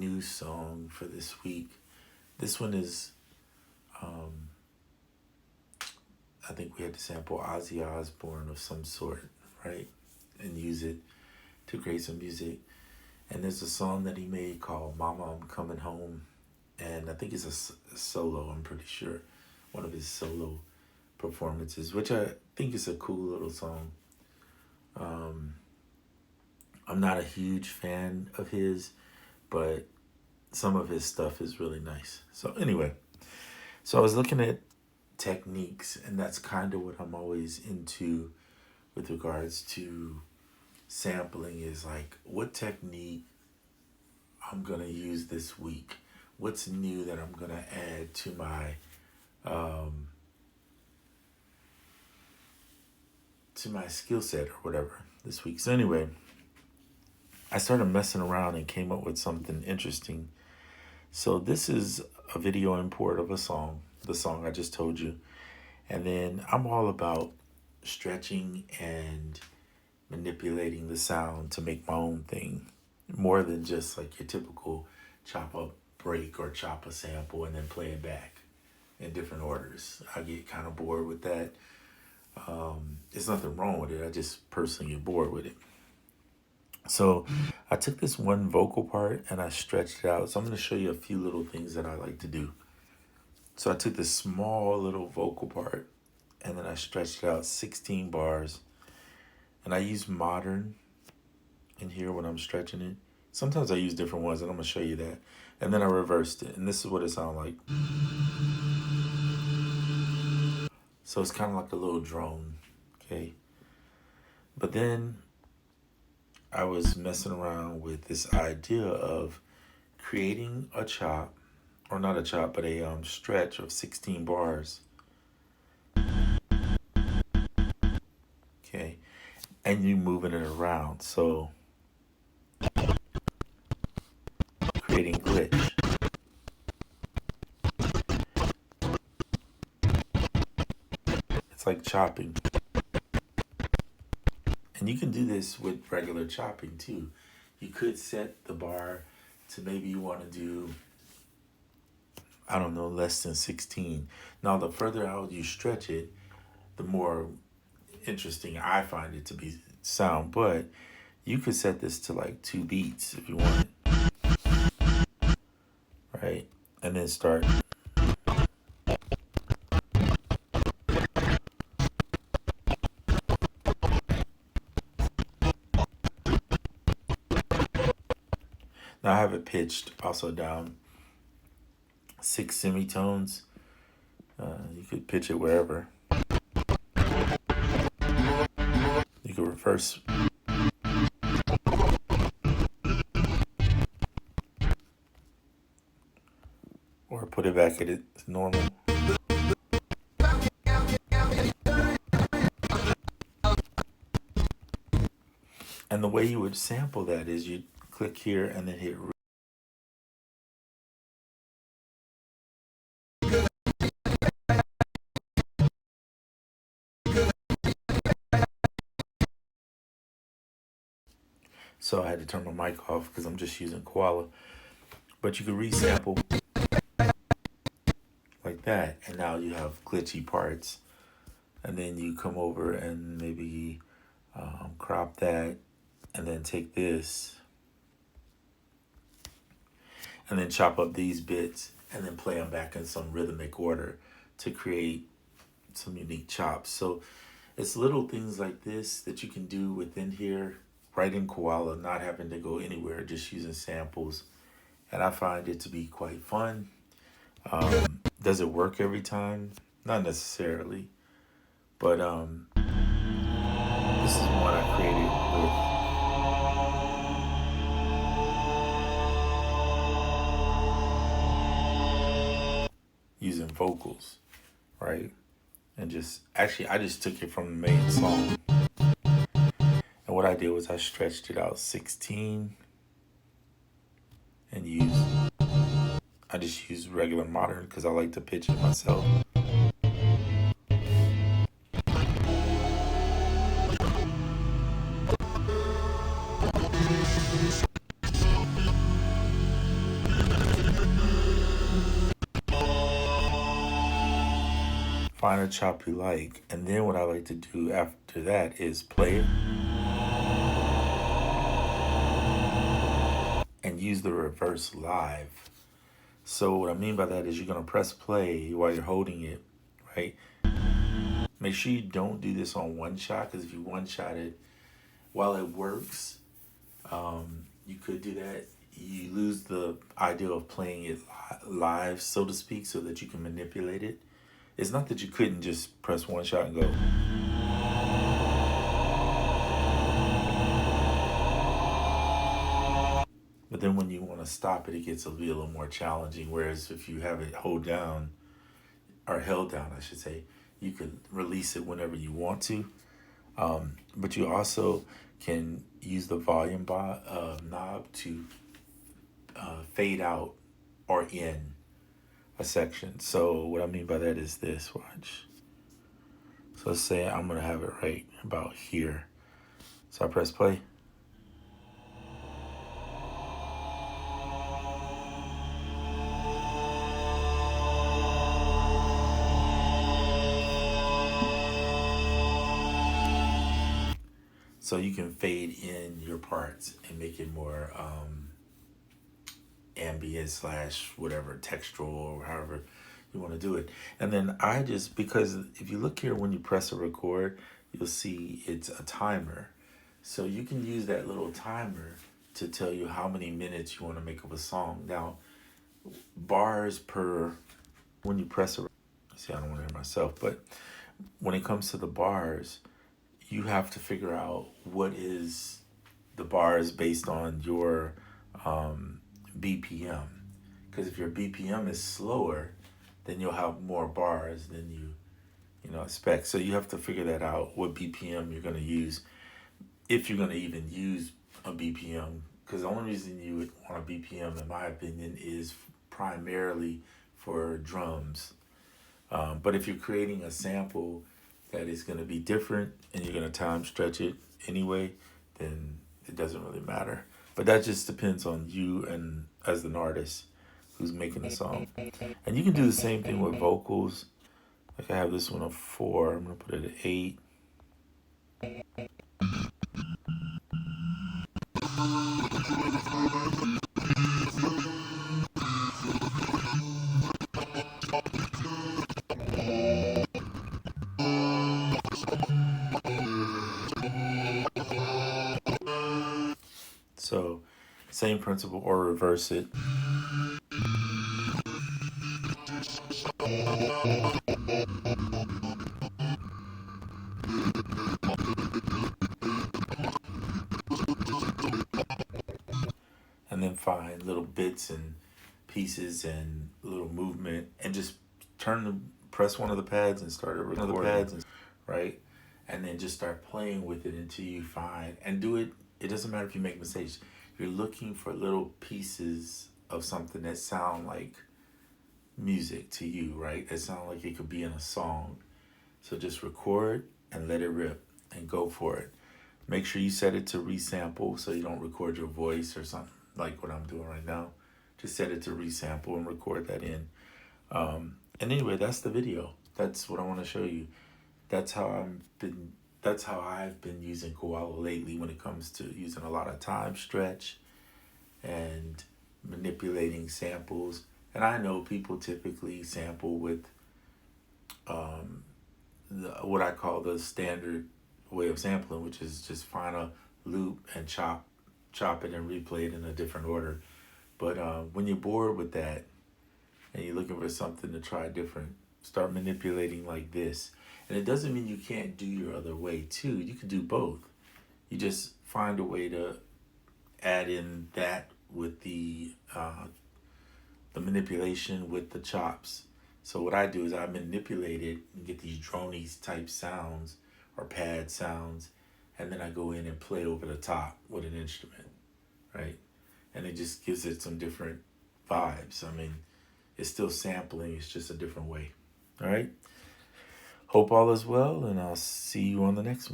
new song for this week. This one is, um, I think we had to sample Ozzy Osbourne of some sort, right? And use it to create some music. And there's a song that he made called Mama, I'm Coming Home. And I think it's a solo, I'm pretty sure. One of his solo performances, which I think is a cool little song. Um, I'm not a huge fan of his, but some of his stuff is really nice. So, anyway, so I was looking at techniques, and that's kind of what I'm always into with regards to sampling is like, what technique I'm going to use this week? What's new that I'm going to add um, to my skill set or whatever this week. So anyway, I started messing around and came up with something interesting. So this is a video import of a song, the song I just told you. And then I'm all about stretching and manipulating the sound to make my own thing, more than just like your typical chop up break or chop a sample and then play it back in different orders. I get kind of bored with that. There's nothing wrong with it. I just personally get bored with it. So I took this one vocal part and I stretched it out. So I'm going to show you a few little things that I like to do. So I took this small little vocal part and then I stretched it out 16 bars. And I use modern in here when I'm stretching it. Sometimes I use different ones and I'm going to show you that. And then I reversed it. And this is what it sounds like. So it's kind of like a little drone. Okay. But then I was messing around with this idea of creating a chop, or not a chop, but a stretch of 16 bars. Okay. And you moving it around. So creating glitch. It's like chopping. And you can do this with regular chopping too. You could set the bar to maybe you want to do, I don't know, less than 16. Now, the further out you stretch it, the more interesting I find it to be sound. But you could set this to like 2 beats if you want, right? And then start. Now I have it pitched also down 6 semitones. You could pitch it wherever. You could reverse. Or put it back at its normal. And the way you would sample that is you click here and then hit. So I had to turn my mic off because I'm just using Koala. But you could resample like that. And now you have glitchy parts. And then you come over and maybe crop that. And then take this. And then chop up these bits. And then play them back in some rhythmic order to create some unique chops. So it's little things like this that you can do within here, right in Koala, not having to go anywhere, just using samples. And I find it to be quite fun. Does it work every time? Not necessarily. But this is one I created with using vocals, right? And just, actually, I just took it from the main song. And what I did was I stretched it out 16 and I just used regular modern because I like to pitch it myself. find a chop you like, and then what I like to do after that is play it and use the reverse live. So what I mean by that is you're gonna press play while you're holding it, right? Make sure you don't do this on one shot, because if you one shot it, while it works, you could do that. You lose the idea of playing it live, so to speak, so that you can manipulate it. It's not that you couldn't just press one shot and go. But then when you want to stop it, it gets to be a little more challenging. Whereas if you have it hold down, or held down, I should say, you can release it whenever you want to. But you also can use the volume knob to fade out or in a section. So what I mean by that is this, watch. So let's say I'm gonna have it right about here. So I press play. So you can fade in your parts and make it more ambient slash whatever, textural, or however you want to do it. And then I just, because if you look here when you press a record, you'll see it's a timer. So you can use that little timer to tell you how many minutes you want to make of a song. Now, bars per, when you press a, see, I don't want to hear myself, but when it comes to the bars, you have to figure out what is the bars based on your BPM. Because if your BPM is slower, then you'll have more bars than you know expect. So you have to figure that out, what BPM you're going to use, if you're going to even use a BPM. Because the only reason you would want a BPM, in my opinion, is primarily for drums. But if you're creating a sample that is going to be different and you're going to time stretch it anyway, then it doesn't really matter. But that just depends on you and as an artist who's making the song. And you can do the same thing with vocals. Like I have this one a 4. I'm going to put it at 8. So same principle, or reverse it. And then find little bits and pieces and little movement, and just press one of the pads and start it recording, right? And then just start playing with it until you find, and do it. It doesn't matter if you make mistakes. You're looking for little pieces of something that sound like music to you, right? That sound like it could be in a song. So just record and let it rip and go for it. Make sure you set it to resample so you don't record your voice or something like what I'm doing right now. Just set it to resample and record that in. And anyway, that's the video. That's what I want to show you. That's how I've been using Koala lately when it comes to using a lot of time stretch and manipulating samples. And I know people typically sample with what I call the standard way of sampling, which is just find a loop and chop it and replay it in a different order. But when you're bored with that and you're looking for something to try different, start manipulating like this. And it doesn't mean you can't do your other way too. You can do both. You just find a way to add in that with the manipulation with the chops. So what I do is I manipulate it and get these dronies type sounds or pad sounds, and then I go in and play over the top with an instrument, right? And it just gives it some different vibes. I mean, it's still sampling, it's just a different way. All right? Hope all is well, and I'll see you on the next one.